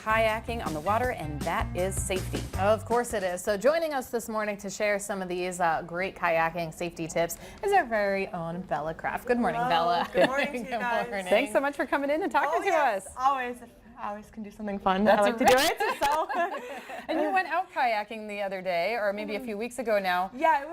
Kayaking on the water, and that is safety. Of course it is. So joining us this morning to share some of these great kayaking safety tips is our very own Bella Kraft. Good morning, Bella. Good morning to you Good guys. morning. Thanks so much for coming in and talking to us. Always. I always can do something fun. That's I like to do it. So. And you went out kayaking the other day, or maybe a few weeks ago now. Yeah,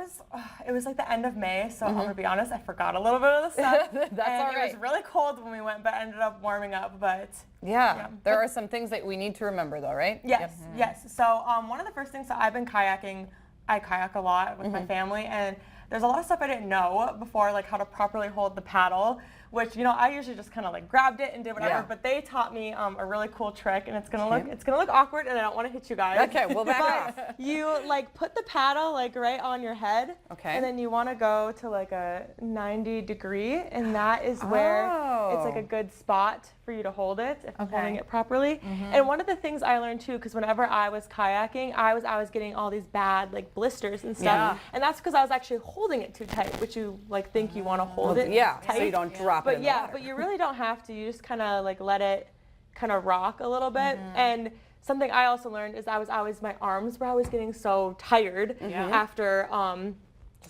it was like the end of May, so I'm gonna be honest, I forgot a little bit of the stuff. That's and all right. It was really cold when we went, but ended up warming up. But Yeah, there are some things that we need to remember, though, right? yes, yes. So one of the first things, so I've been kayaking. I kayak a lot with my family, and there's a lot of stuff I didn't know before, like how to properly hold the paddle, which, I usually just kind of like grabbed it and did whatever, but they taught me a really cool trick, and it's gonna look awkward, and I don't want to hit you guys. Okay, well back off. You like put the paddle like right on your head, Okay. and then you want to go to like a 90 degree, and that is where it's like a good spot for you to hold it if you're holding it properly. And one of the things I learned too, because whenever I was kayaking, I was getting all these bad like blisters and stuff, and that's because I was actually holding it too tight, which you like think you want to hold it tight. So you don't drop it But in the water. but you really don't have to. You just kind of like let it kind of rock a little bit. And something I also learned is my arms were always getting so tired after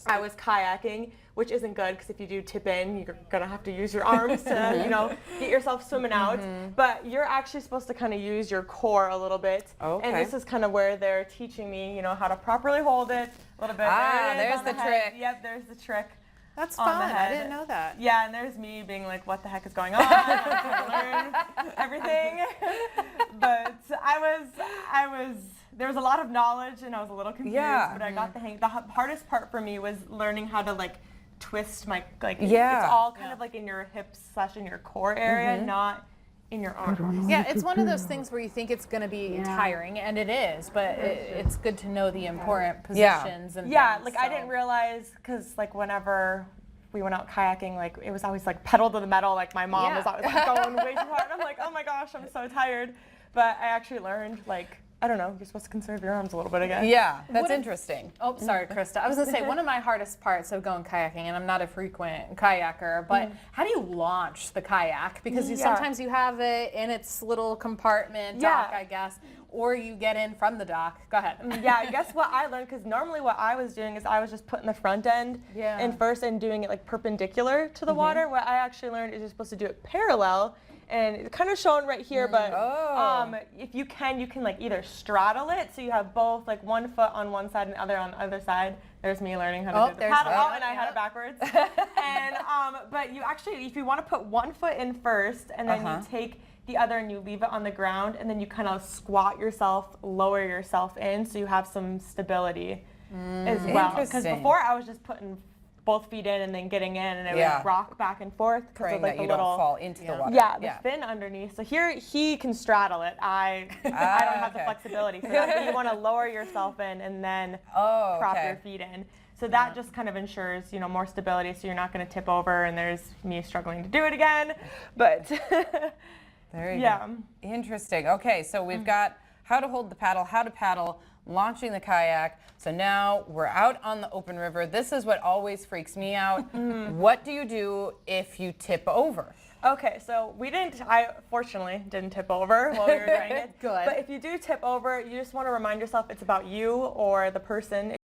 I was kayaking, which isn't good because if you do tip in, you're gonna have to use your arms to get yourself swimming out. But you're actually supposed to kind of use your core a little bit. Okay. And this is kind of where they're teaching me, how to properly hold it a little bit. There's the trick. Yep, there's the trick. That's on fun. the I head. didn't know that. Yeah, and there's me being like, what the heck is going on? I'm trying to learn everything. But there was a lot of knowledge and I was a little confused, but I got the hang. The hardest part for me was learning how to like twist my, it's all kind of like in your hips / in your core area, not in your arms. Yeah, it's one of those things where you think it's going to be tiring, and it is, but it's good to know the important positions and Yeah, things, like I didn't realize, because like whenever we went out kayaking, like it was always like pedal to the metal, like my mom was always like going way too hard. I'm like, oh my gosh, I'm so tired. But I actually learned, like, I don't know, you're supposed to conserve your arms a little bit again. Yeah, that's interesting. Oh, sorry, Krista. I was going to say, one of my hardest parts of going kayaking, and I'm not a frequent kayaker, but how do you launch the kayak? Because sometimes you have it in its little compartment, dock, I guess, or you get in from the dock. Go ahead. Yeah, I guess what I learned, because normally what I was doing is I was just putting the front end in first and doing it like perpendicular to the water. What I actually learned is you're supposed to do it parallel. And it's kind of shown right here, but if you can like either straddle it, so you have both like one foot on one side and the other on the other side. There's me learning how to do the paddle out, and I had it backwards. And but you actually, if you want to put one foot in first, and then you take the other and you leave it on the ground, and then you kind of squat yourself, lower yourself in, so you have some stability as well. Because before I was just putting both feet in and then getting in, and it would rock back and forth. Praying like that you don't fall into the water. Yeah, the fin underneath. So here he can straddle it. I don't have the flexibility for that. But you want to lower yourself in and then prop your feet in. So that just kind of ensures, more stability. So you're not going to tip over. And there's me struggling to do it again. But there you go. Interesting. Okay, so we've got how to hold the paddle, how to paddle, launching the kayak. So now we're out on the open river. This is what always freaks me out. What do you do if you tip over? Okay, so I fortunately didn't tip over while we were doing it. Good. But if you do tip over, you just want to remind yourself it's about you or the person.